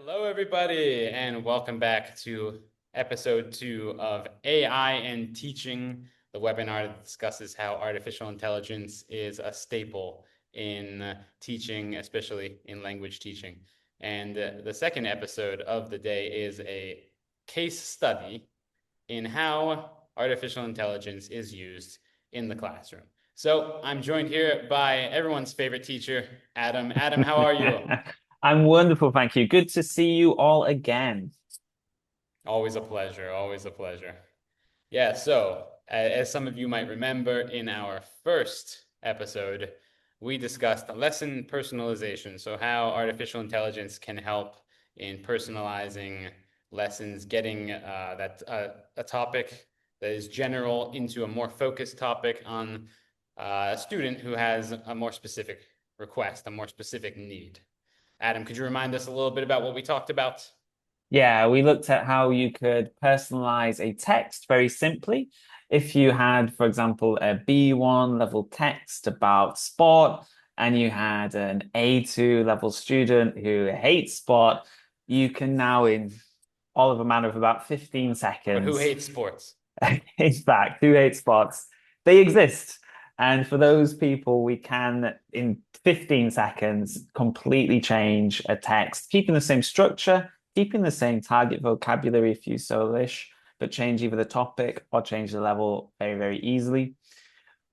Hello, everybody, and welcome back to episode 2 of AI and Teaching, the webinar that discusses how artificial intelligence is a staple in teaching, especially in language teaching. And the second episode of the day is a case study in how artificial intelligence is used in the classroom. So I'm joined here by everyone's favorite teacher, Adam. Adam, how are you? I'm wonderful, thank you. Good to see you all again. Always a pleasure. Always a pleasure. Yeah, so as some of you might remember, in our first episode, we discussed lesson personalization. So, how artificial intelligence can help in personalizing lessons, getting a topic that is general into a more focused topic on a student who has a more specific request, a more specific need. Adam, could you remind us a little bit about what we talked about? Yeah, we looked at how you could personalize a text very simply. If you had, for example, a B1 level text about sport, and you had an A2 level student who hates sport, you can now, in all of a matter of about 15 But who seconds, hates sports? in fact, who hates spots? They exist. And for those people, we can, in 15 seconds, completely change a text, keeping the same structure, keeping the same target vocabulary if you so wish, but change either the topic or change the level very, very easily.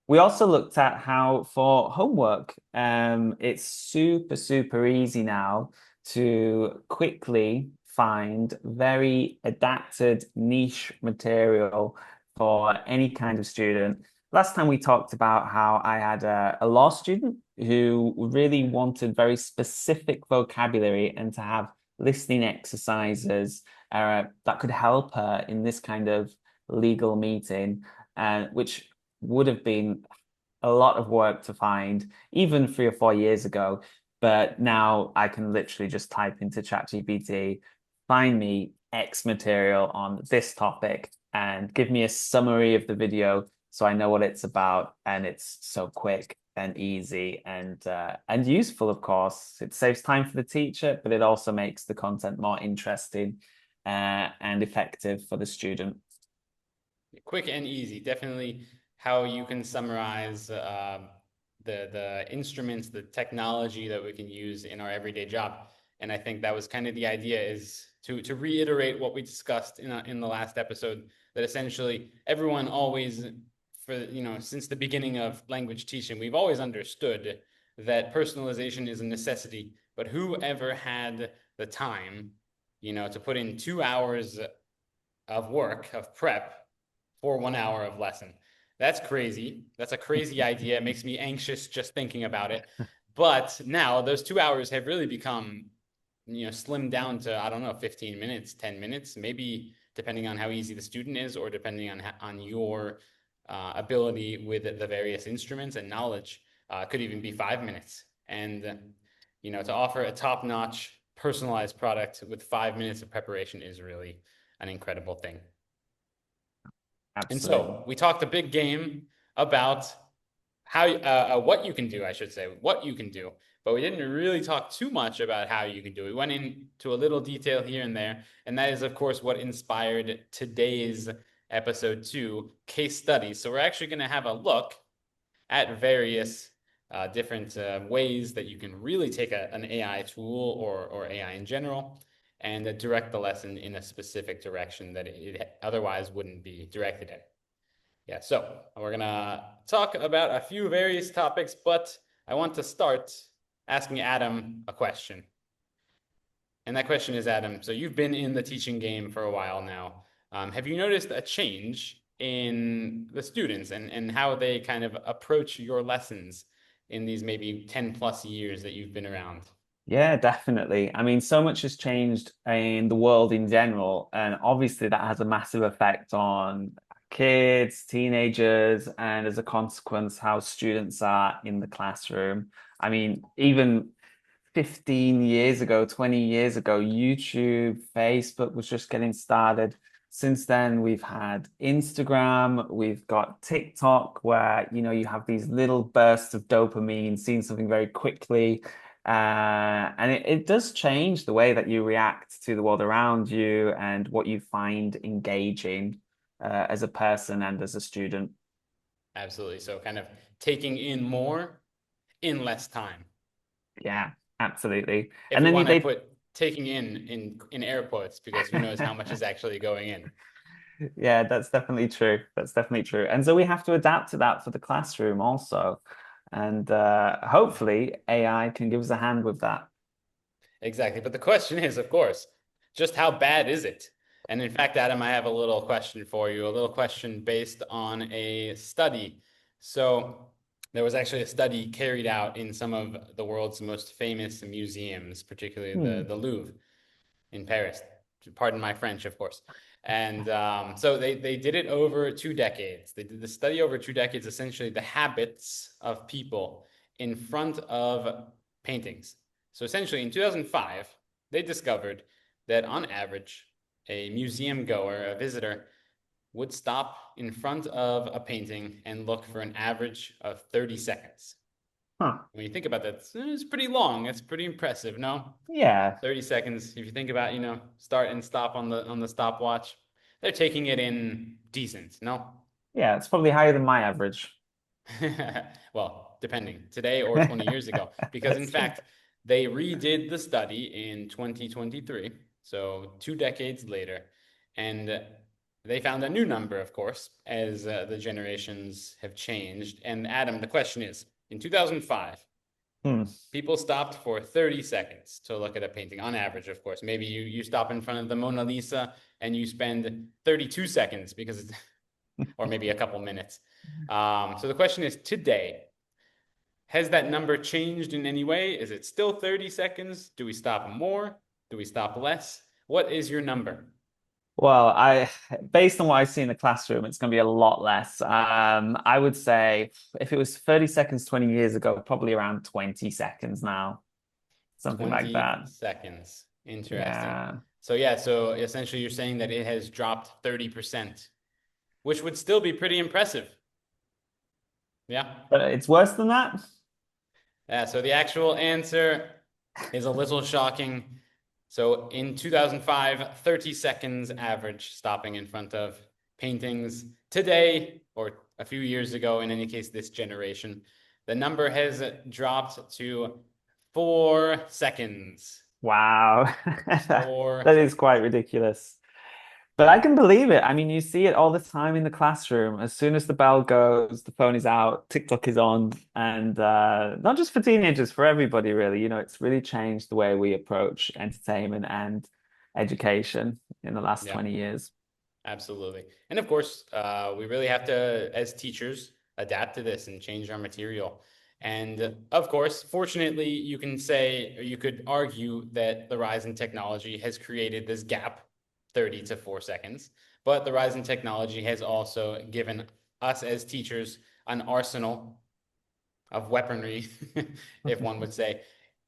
We also looked at how for homework, it's super, super easy now to quickly find very adapted niche material for any kind of student. Last time we talked about how I had a law student who really wanted very specific vocabulary and to have listening exercises that could help her in this kind of legal meeting, which would have been a lot of work to find even 3 or 4 years ago. But now I can literally just type into ChatGPT, find me X material on this topic, and give me a summary of the video so I know what it's about. And it's so quick and easy and useful, of course. It saves time for the teacher, but it also makes the content more interesting and effective for the student. Quick and easy. Definitely how you can summarize the instruments, the technology that we can use in our everyday job. And I think that was kind of the idea is to reiterate what we discussed in the last episode, that essentially everyone always, for since the beginning of language teaching, we've always understood that personalization is a necessity. But whoever had the time, to put in 2 hours of work, of prep, for 1 hour of lesson. That's crazy. That's a crazy idea. It makes me anxious just thinking about it. But now those 2 hours have really become, slimmed down to, I don't know, 15 minutes, 10 minutes, maybe depending on how easy the student is or depending on your ability with the various instruments and knowledge. Could even be 5 minutes. And, to offer a top-notch personalized product with 5 minutes of preparation is really an incredible thing. And Absolutely. so we talked a big game about how what you can do, I should say, what you can do, but we didn't really talk too much about how you can do it. We went into a little detail here and there, and that is, of course, what inspired today's episode 2 case studies. So we're actually going to have a look at various different ways that you can really take an AI tool or AI in general and direct the lesson in a specific direction that it otherwise wouldn't be directed in. Yeah, so we're gonna talk about a few various topics, but I want to start asking Adam a question. And that question is, Adam, so you've been in the teaching game for a while now. Have you noticed a change in the students and how they kind of approach your lessons in these maybe 10 plus years that you've been around? Yeah, definitely. I mean, so much has changed in the world in general, and obviously that has a massive effect on kids, teenagers, and as a consequence, how students are in the classroom. I mean, even 15 years ago, 20 years ago, YouTube, Facebook was just getting started. Since then, we've had Instagram, we've got TikTok, where you have these little bursts of dopamine, seeing something very quickly, And it does change the way that you react to the world around you and what you find engaging as a person and as a student. Absolutely. So kind of taking in more in less time. Yeah, absolutely. If And we then want, I they put taking in air quotes because who knows how much is actually going in. yeah, that's definitely true. That's definitely true. And so we have to adapt to that for the classroom also. And hopefully AI can give us a hand with that. Exactly. But the question is, of course, just how bad is it? And in fact, Adam, I have a little question for you, a little question based on a study. So there was actually a study carried out in some of the world's most famous museums, particularly Hmm. the Louvre in Paris. Pardon my French, of course. And so they did it over 2 decades. They did the study over 2 decades, essentially the habits of people in front of paintings. So essentially, in 2005, they discovered that on average, a museum goer, a visitor, would stop in front of a painting and look for an average of 30 seconds. Huh. When you think about that, it's pretty long. It's pretty impressive, no? Yeah. 30 seconds. If you think about, start and stop on the stopwatch, they're taking it in decent, no? Yeah, it's probably higher than my average. Well, depending today or 20 years ago, because in That's true. fact, they redid the study in 2023, so 2 decades later, and they found a new number, of course, as the generations have changed. And Adam, the question is, in 2005, Hmm. people stopped for 30 seconds to look at a painting on average, of course. Maybe you stop in front of the Mona Lisa and you spend 32 seconds because it's, or maybe a couple minutes. So the question is today, has that number changed in any way? Is it still 30 seconds? Do we stop more? Do we stop less? What is your number? Well, based on what I see in the classroom, it's going to be a lot less. I would say if it was 30 seconds 20 years ago, probably around 20 seconds now, something like 20 that. seconds. Interesting. Yeah. So yeah, so essentially you're saying that it has dropped 30%, which would still be pretty impressive. Yeah. But it's worse than that. Yeah, so the actual answer is a little shocking. So in 2005, 30 seconds average stopping in front of paintings. Today, or a few years ago, in any case, this generation, the number has dropped to 4 seconds. Wow. Four That is quite seconds. ridiculous. But I can believe it. I mean, you see it all the time in the classroom. As soon as the bell goes, the phone is out, TikTok is on, and not just for teenagers, for everybody, really. It's really changed the way we approach entertainment and education in the last Yeah. 20 years. Absolutely. And of course, we really have to, as teachers, adapt to this and change our material. And of course, fortunately, you can say, or you could argue that the rise in technology has created this gap, 30 to 4 seconds. But the rise in technology has also given us as teachers an arsenal of weaponry, if one would say,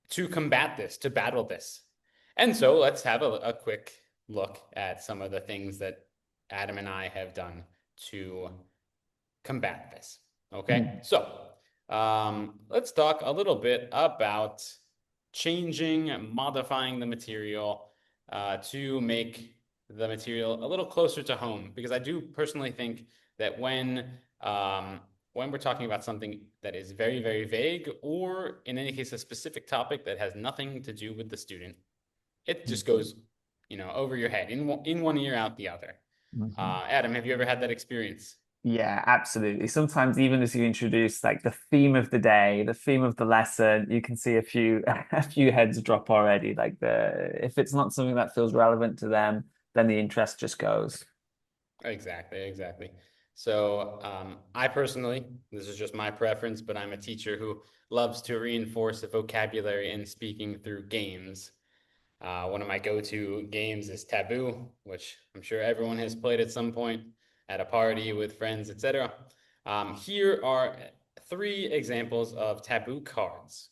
to combat this, to battle this. And so let's have a quick look at some of the things that Adam and I have done to combat this. Okay, Hmm. so let's talk a little bit about changing, modifying the material to make the material a little closer to home. Because I do personally think that when we're talking about something that is very, very vague, or in any case, a specific topic that has nothing to do with the student, it just goes, over your head, in one ear, out the other. Mhm. Adam, have you ever had that experience? Yeah, absolutely. Sometimes even as you introduce like the theme of the day, the theme of the lesson, you can see a few a few heads drop already. Like if it's not something that feels relevant to them, then the interest just goes. Exactly, exactly. So, I personally, this is just my preference, but I'm a teacher who loves to reinforce the vocabulary and speaking through games. One of my go-to games is Taboo, which I'm sure everyone has played at some point at a party with friends, etc. Here are three examples of Taboo cards.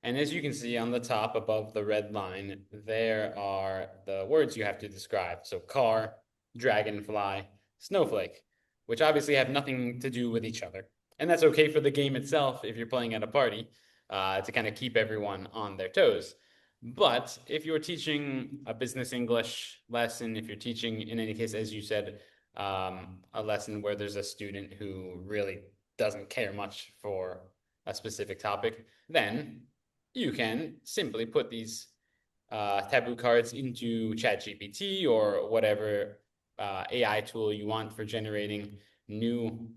And as you can see on the top above the red line, there are the words you have to describe. So car, dragonfly, snowflake, which obviously have nothing to do with each other. And that's okay for the game itself if you're playing at a party. to kind of keep everyone on their toes. But if you're teaching a business English lesson, if you're teaching, in any case, as you said, a lesson where there's a student who really doesn't care much for a specific topic, then you can simply put these taboo cards into ChatGPT or whatever AI tool you want for generating new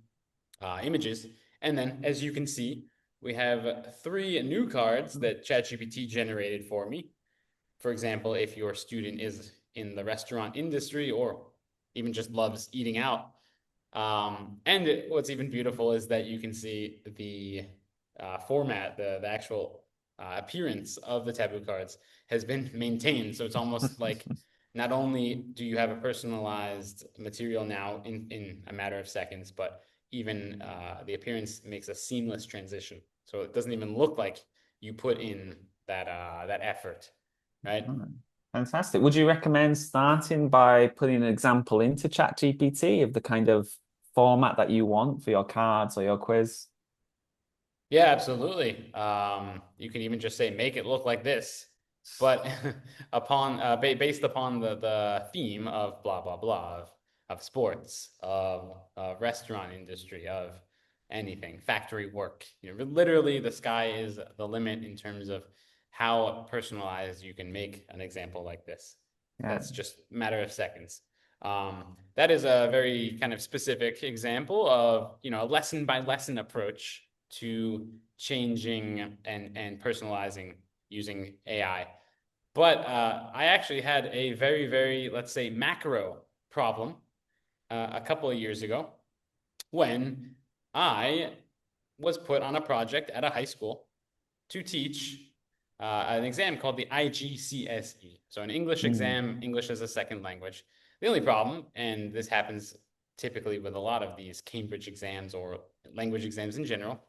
images. And then, as you can see, we have three new cards that ChatGPT generated for me. For example, if your student is in the restaurant industry or even just loves eating out. And what's even beautiful is that you can see the format, the actual appearance of the taboo cards has been maintained. So it's almost like not only do you have a personalized material now in a matter of seconds, but even the appearance makes a seamless transition. So it doesn't even look like you put in that effort, right? Oh, fantastic. Would you recommend starting by putting an example into ChatGPT of the kind of format that you want for your cards or your quiz? Yeah, absolutely. You can even just say make it look like this, but upon based upon the theme of blah blah blah of sports, of restaurant industry, of anything, factory work. You know, literally the sky is the limit in terms of how personalized you can make an example like this. Yeah. That's just a matter of seconds. That is a very kind of specific example of, you know, a lesson by lesson approach to changing and personalizing using AI. But I actually had a very, let's say, macro problem a couple of years ago when I was put on a project at a high school to teach an exam called the IGCSE. So, an English Mm. exam, English as a second language. The only problem, and this happens typically with a lot of these Cambridge exams or language exams in general,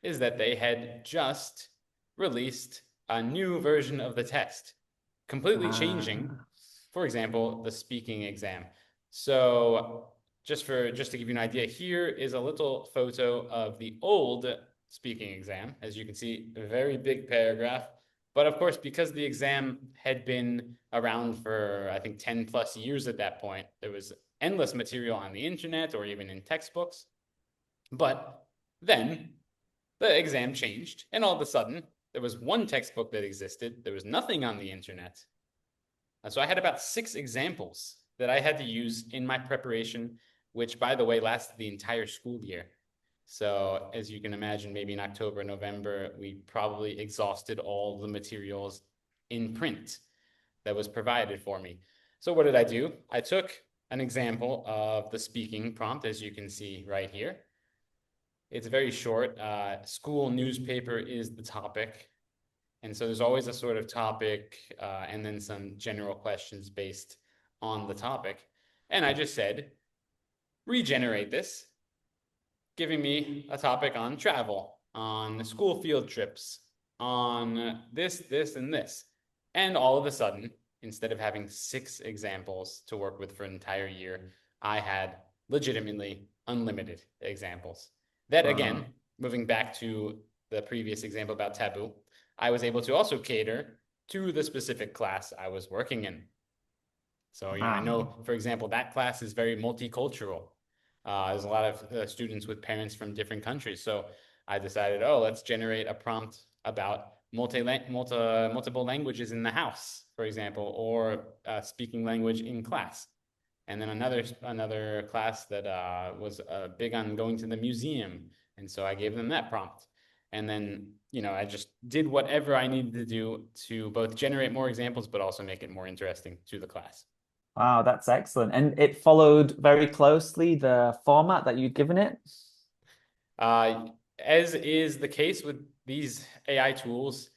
is that they had just released a new version of the test, completely changing, Ah, for example, the speaking exam. So just to give you an idea, here is a little photo of the old speaking exam. As you can see, a very big paragraph. But of course, because the exam had been around for, I think, 10 plus years at that point, there was endless material on the internet or even in textbooks. But then the exam changed, and all of a sudden, there was one textbook that existed. There was nothing on the internet. So I had about 6 examples that I had to use in my preparation, which, by the way, lasted the entire school year. So, as you can imagine, maybe in October, November, we probably exhausted all the materials in print that was provided for me. So, what did I do? I took an example of the speaking prompt, as you can see right here. It's very short. School newspaper is the topic. And so there's always a sort of topic and then some general questions based on the topic. And I just said, regenerate this, giving me a topic on travel, on school field trips, on this, and this. And all of a sudden, instead of having 6 examples to work with for an entire year, I had legitimately unlimited examples. That again, wow. moving back to the previous example about taboo, I was able to also cater to the specific class I was working in. So, you know, I Wow. know, for example, that class is very multicultural. There's a lot of students with parents from different countries. So I decided, oh, let's generate a prompt about multiple languages in the house, for example, or speaking language in class. And then another class that was big on going to the museum, and so I gave them that prompt. And then, you know, I just did whatever I needed to do to both generate more examples, but also make it more interesting to the class. Wow, that's excellent. And it followed very closely the format that you'd given it? Uh, as is the case with these AI tools,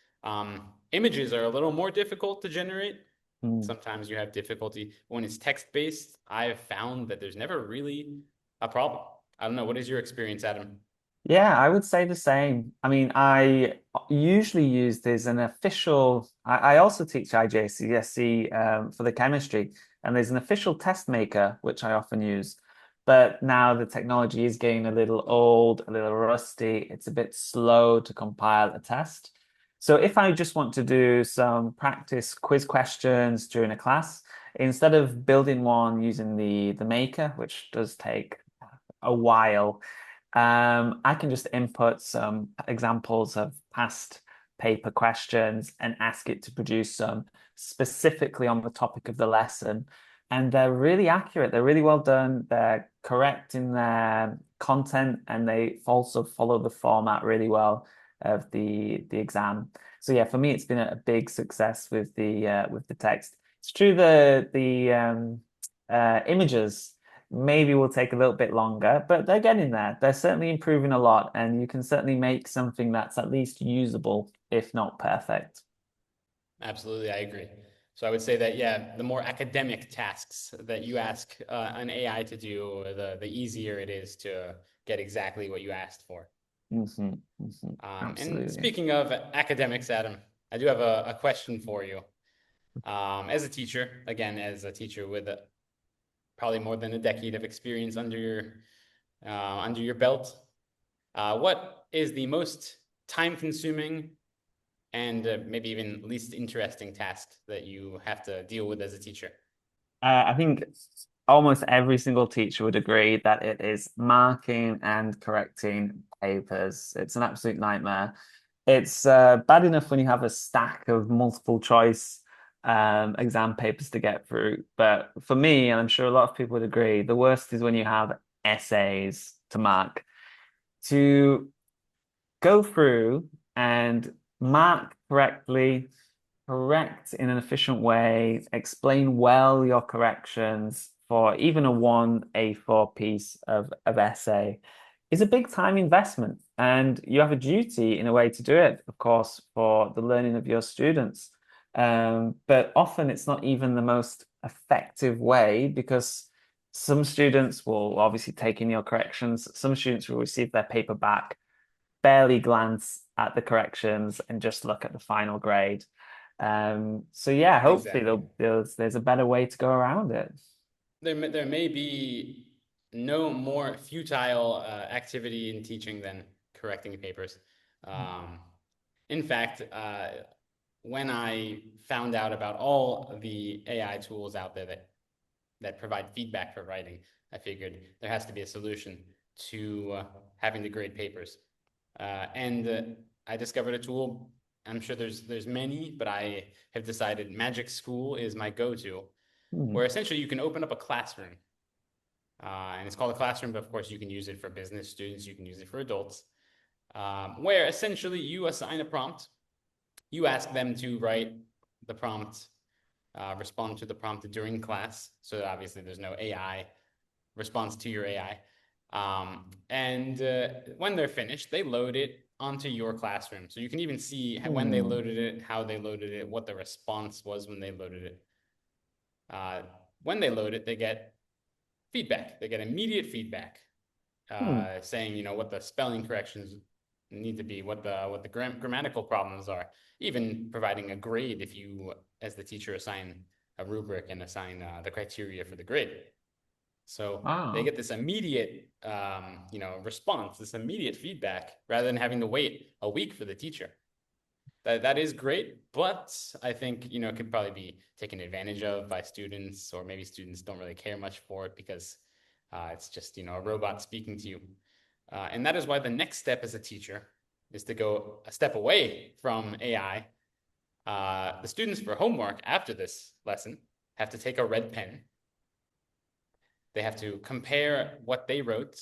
images are a little more difficult to generate. Mm. Sometimes you have difficulty when it's text-based. I've found that there's never really a problem. I don't know. What is your experience, Adam? Yeah, I would say the same. I mean, I usually use this an official. I also teach IJCSE for the chemistry, and there's an official test maker which I often use. But now the technology is getting a little old, a little rusty. It's a bit slow to compile a test. So if I just want to do some practice quiz questions during a class, instead of building one using the maker, which does take a while, I can just input some examples of past paper questions and ask it to produce some specifically on the topic of the lesson. And they're really accurate. They're really well done. They're correct in their content, and they also follow the format really well of the exam. So yeah, for me, it's been a big success with the text. It's true the images maybe will take a little bit longer, but they're getting there. They're certainly improving a lot, and you can certainly make something that's at least usable, if not perfect. Absolutely, I agree. So I would say that, yeah, the more academic tasks that you ask an AI to do, the easier it is to get exactly what you asked for. And Absolutely. speaking of academics, Adam, I do have a question for you. As a teacher, again, as a teacher with probably more than a decade of experience under your belt, what is the most time-consuming and maybe even least interesting task that you have to deal with as a teacher? I think almost every single teacher would agree that it is marking and correcting papers. It's an absolute nightmare. It's bad enough when you have a stack of multiple choice exam papers to get through. But for me, and I'm sure a lot of people would agree, the worst is when you have essays to mark. To go through and mark correctly, correct in an efficient way, explain well your corrections for even a one A4 piece of essay is a big time investment. And you have a duty in a way to do it, of course, for the learning of your students. But often it's not even the most effective way because some students will obviously take in your corrections. Some students will receive their paper back, barely glance at the corrections, and just look at the final grade. So yeah, hopefully Exactly. there's a better way to go around it. There may be no more futile activity in teaching than correcting papers. Um, in fact, when I found out about all the AI tools out there that provide feedback for writing, I figured there has to be a solution to having to grade papers. And I discovered a tool. I'm sure there's many, but I have decided Magic School is my go-to, Hmm. where essentially you can open up a classroom. And it's called a classroom, but of course you can use it for business students, you can use it for adults, where essentially you assign a prompt, you ask them to write the prompt, respond to the prompt during class. So obviously there's no AI response to your AI. And when they're finished, they load it onto your classroom. So you can even see when they Hmm. loaded it, how they loaded it, what the response was when they loaded it. Uh, when they load it, they get feedback. They get immediate feedback, Hmm. saying what the spelling corrections need to be, what the grammatical problems are, even providing a grade if you, as the teacher, assign a rubric and assign the criteria for the grade. So they Wow. get this immediate, response, this immediate feedback, rather than having to wait a week for the teacher. That is great, but I think it could probably be taken advantage of by students, or maybe students don't really care much for it because it's just a robot speaking to you. And that is why the next step as a teacher is to go a step away from AI. The students for homework after this lesson have to take a red pen. They have to compare what they wrote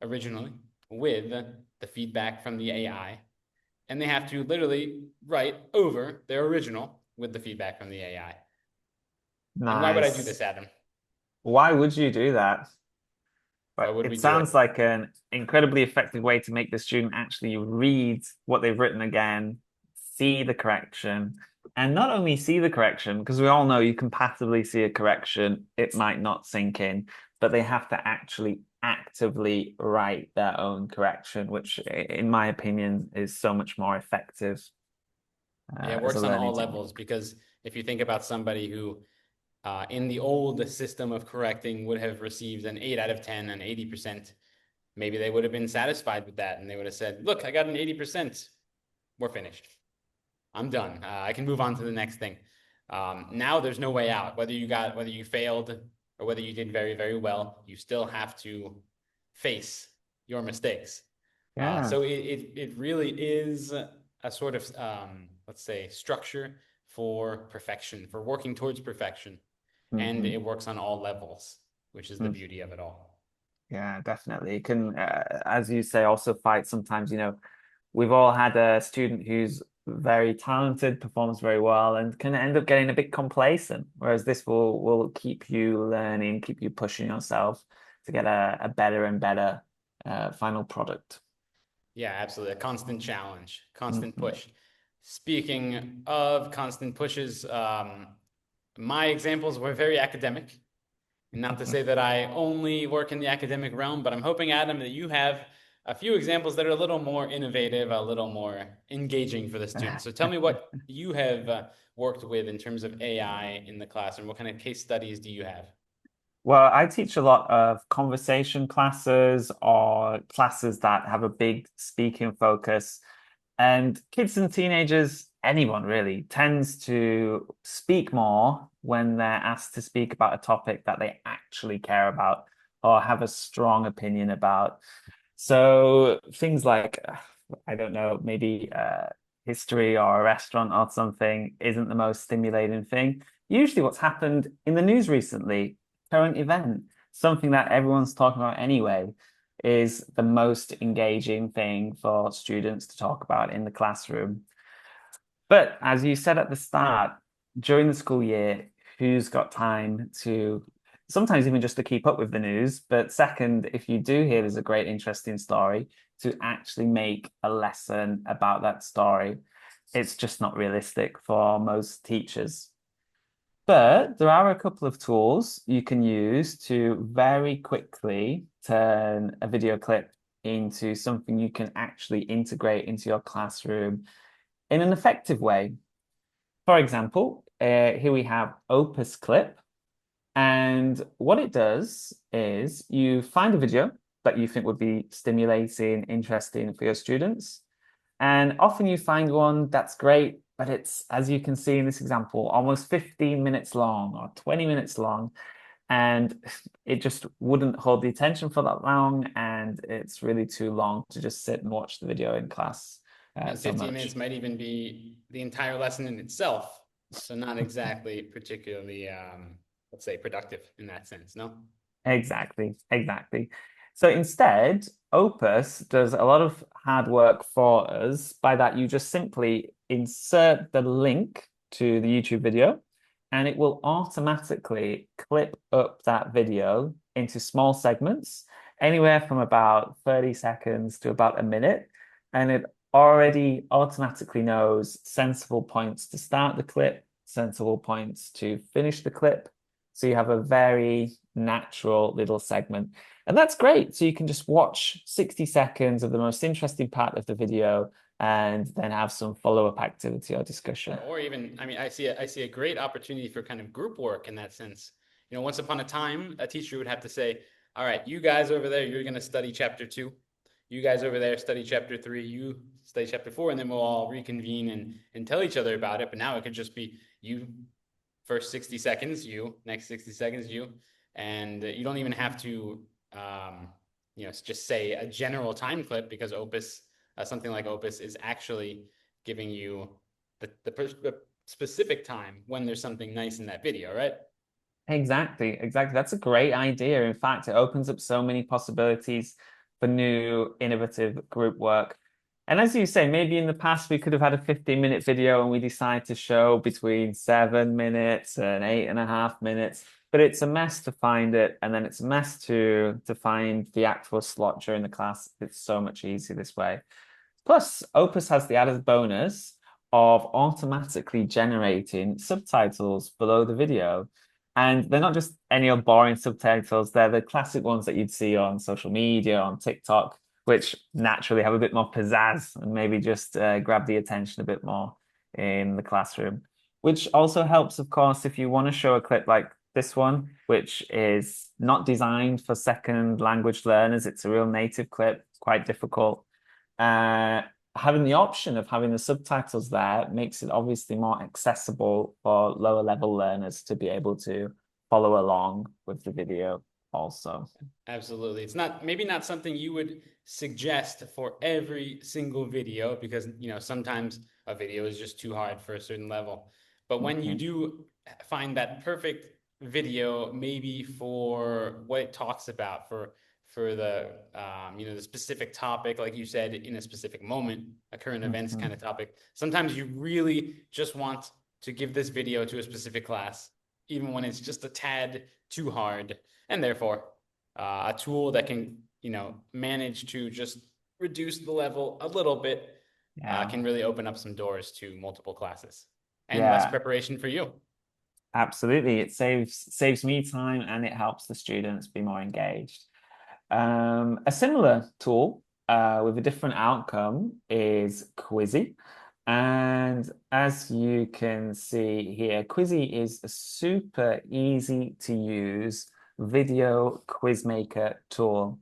originally with the feedback from the AI, and they have to literally write over their original with the feedback from the AI. And why would I do Nice. this, Adam? Why would you do that? Why But would we it do sounds it? like an incredibly effective way to make the student actually read what they've written again, see the correction, and not only see the correction, because we all know you can passively see a correction, it might not sink in, but they have to actually actively write their own correction, which, in my opinion, is so much more effective Yeah, it as a works on learning all levels technique. because if you think about somebody who in the old system of correcting would have received an 8 out of 10, an 80%, maybe they would have been satisfied with that and they would have said, look, I got an 80%. We're finished. I'm done. I can move on to the next thing. Now there's no way out. Whether you failed or whether you did very, very well, you still have to face your mistakes. Yeah. So it really is a sort of let's say structure for perfection, for working towards perfection, and Hmm. it works on all levels, which is the beauty of it all. Yeah, definitely. It can, as you say, also fight sometimes. We've all had a student who's very talented, performs very well, and can end up getting a bit complacent. Whereas this will keep you learning, keep you pushing yourself to get a better and better final product. Yeah, absolutely. A constant challenge, constant Mhm. push. Speaking of constant pushes, my examples were very academic. And not to say that I only work in the academic realm, but I'm hoping, Adam, that you have a few examples that are a little more innovative, a little more engaging for the students. So tell me what you have worked with in terms of AI in the classroom. What kind of case studies do you have? Well, I teach a lot of conversation classes or classes that have a big speaking focus. And kids and teenagers, anyone really, tends to speak more when they're asked to speak about a topic that they actually care about or have a strong opinion about. So things like, I don't know, maybe history or a restaurant or something isn't the most stimulating thing. Usually, what's happened in the news recently, current event, something that everyone's talking about anyway, is the most engaging thing for students to talk about in the classroom. But as you said at the start, during the school year, who's got time to sometimes even just to keep up with the news? But second, if you do hear there's a great, interesting story, to actually make a lesson about that story, it's just not realistic for most teachers. But there are a couple of tools you can use to very quickly turn a video clip into something you can actually integrate into your classroom in an effective way. For example, here we have Opus Clip. And what it does is you find a video that you think would be stimulating, interesting for your students. And often you find one that's great, but it's, as you can see in this example, almost 15 minutes long or 20 minutes long. And it just wouldn't hold the attention for that long. And it's really too long to just sit and watch the video in class And so 15 much. minutes might even be the entire lesson in itself. So not exactly particularly, let's say, productive in that sense, no? Exactly, exactly. So instead, Opus does a lot of hard work for us. By that, you just simply insert the link to the YouTube video, and it will automatically clip up that video into small segments, anywhere from about 30 seconds to about a minute. And it already automatically knows sensible points to start the clip, sensible points to finish the clip. So you have a very natural little segment. And that's great. So you can just watch 60 seconds of the most interesting part of the video and then have some follow-up activity or discussion. Or even, I mean, I see a great opportunity for kind of group work in that sense. Once upon a time, a teacher would have to say, all right, you guys over there, you're going to study chapter 2. You guys over there study chapter 3. You study chapter 4, and then we'll all reconvene and tell each other about it. But now it could just be you first 60 seconds, you next 60 seconds, you, and you don't even have to, just say a general time clip because Opus, something like Opus, is actually giving you the specific time when there's something nice in that video, right? Exactly, exactly. That's a great idea. In fact, it opens up so many possibilities for new innovative group work. And as you say, maybe in the past we could have had a 15-minute video and we decide to show between 7 minutes and 8.5 minutes, but it's a mess to find it, and then it's a mess to find the actual slot during the class. It's so much easier this way. Plus, Opus has the added bonus of automatically generating subtitles below the video. And they're not just any old boring subtitles, they're the classic ones that you'd see on social media, on TikTok, which naturally have a bit more pizzazz and maybe just grab the attention a bit more in the classroom. which also helps, of course, if you want to show a clip like this one, which is not designed for second language learners. It's a real native clip, quite difficult. Uh, Having the option of having the subtitles there makes it obviously more accessible for lower level learners to be able to follow along with the video also. Absolutely. It's not maybe not something you would suggest for every single video because, sometimes a video is just too hard for a certain level. But when you Mhm. do find that perfect video, maybe for what it talks about, for the the specific topic, like you said, in a specific moment, a current events kind Mhm. of topic. Sometimes you really just want to give this video to a specific class, even when it's just a tad too hard, and therefore a tool that can, manage to just reduce the level a little bit, Yeah. can really open up some doors to multiple classes and less Yeah. preparation for you. Absolutely. It saves me time and it helps the students be more engaged. A similar tool with a different outcome is Quizy. And as you can see here, Quizy is a super easy to use video quiz maker tool.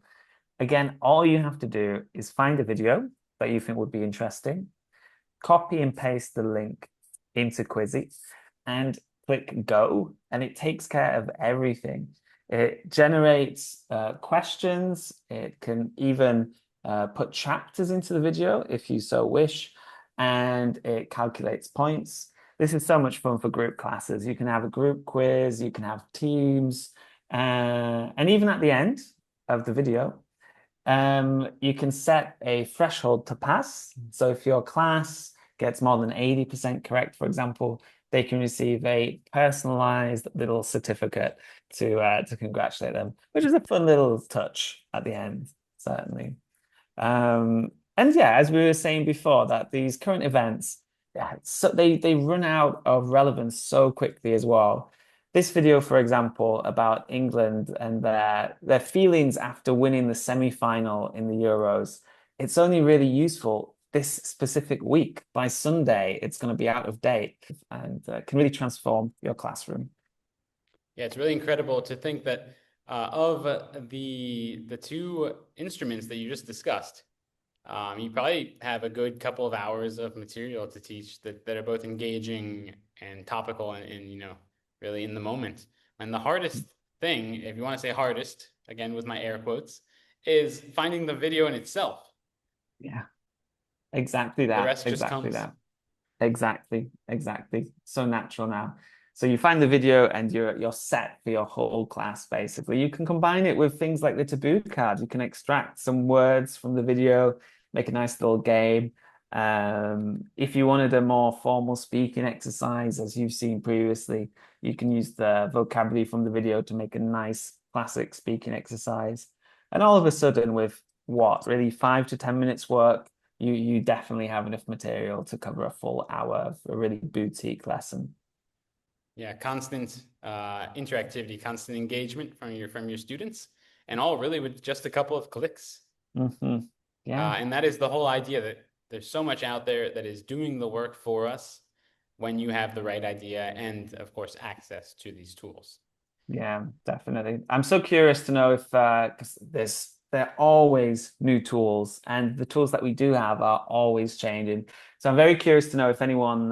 Again, all you have to do is find a video that you think would be interesting, copy and paste the link into Quizy, and click go, and it takes care of everything. It generates questions. It can even put chapters into the video if you so wish, and it calculates points. This is so much fun for group classes. You can have a group quiz, you can have teams, and even at the end of the video, you can set a threshold to pass. So if your class gets more than 80% correct, for example, they can receive a personalized little certificate to congratulate them, which is a fun little touch at the end, certainly. And yeah, as we were saying before, that these current events, yeah, so they run out of relevance so quickly as well. This video, for example, about England and their feelings after winning the semi-final in the Euros, it's only really useful this specific week. By Sunday, it's going to be out of date and can really transform your classroom. Yeah, it's really incredible to think that of the two instruments that you just discussed, you probably have a good couple of hours of material to teach that are both engaging and topical and really in the moment. And the hardest thing, if you want to say hardest, again with my air quotes, is finding the video in itself. Yeah, exactly The that. rest just Exactly comes. that. Exactly, exactly. So natural now. So you find the video and you're set for your whole class, basically. You can combine it with things like the taboo card. You can extract some words from the video, make a nice little game. If you wanted a more formal speaking exercise, as you've seen previously, you can use the vocabulary from the video to make a nice classic speaking exercise. And all of a sudden, with what, really 5 to 10 minutes work, you definitely have enough material to cover a full hour of a really boutique lesson. Yeah, constant interactivity, constant engagement from your students, and all really with just a couple of clicks. Yeah, And that is the whole idea that there's so much out there that is doing the work for us when you have the right idea and, of course, access to these tools. yeah, definitely. I'm so curious to know if because there are always new tools, and the tools that we do have are always changing. So I'm very curious to know if anyone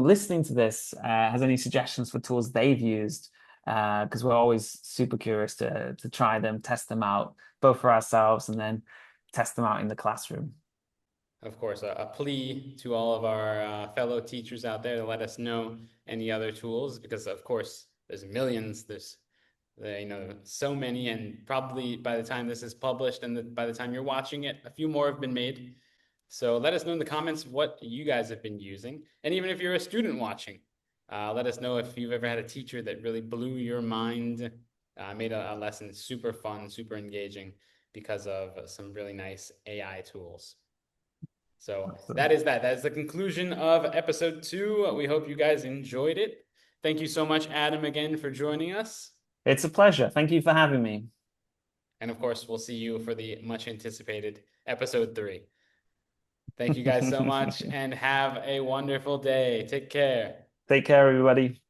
listening to this has any suggestions for tools they've used, because we're always super curious to try them, test them out, both for ourselves and then test them out in the classroom. Of course, a plea to all of our fellow teachers out there to let us know any other tools because, of course, there's millions. There's so many, and probably by the time this is published and by the time you're watching it, a few more have been made. So let us know in the comments what you guys have been using, and even if you're a student watching, let us know if you've ever had a teacher that really blew your mind, made a lesson super fun, super engaging because of some really nice AI tools. So that Awesome. is that. That is the conclusion of episode 2. We hope you guys enjoyed it. Thank you so much, Adam, again for joining us. It's a pleasure. Thank you for having me. And of course, we'll see you for the much anticipated episode 3. Thank you guys so much and have a wonderful day. Take care. Take care, everybody.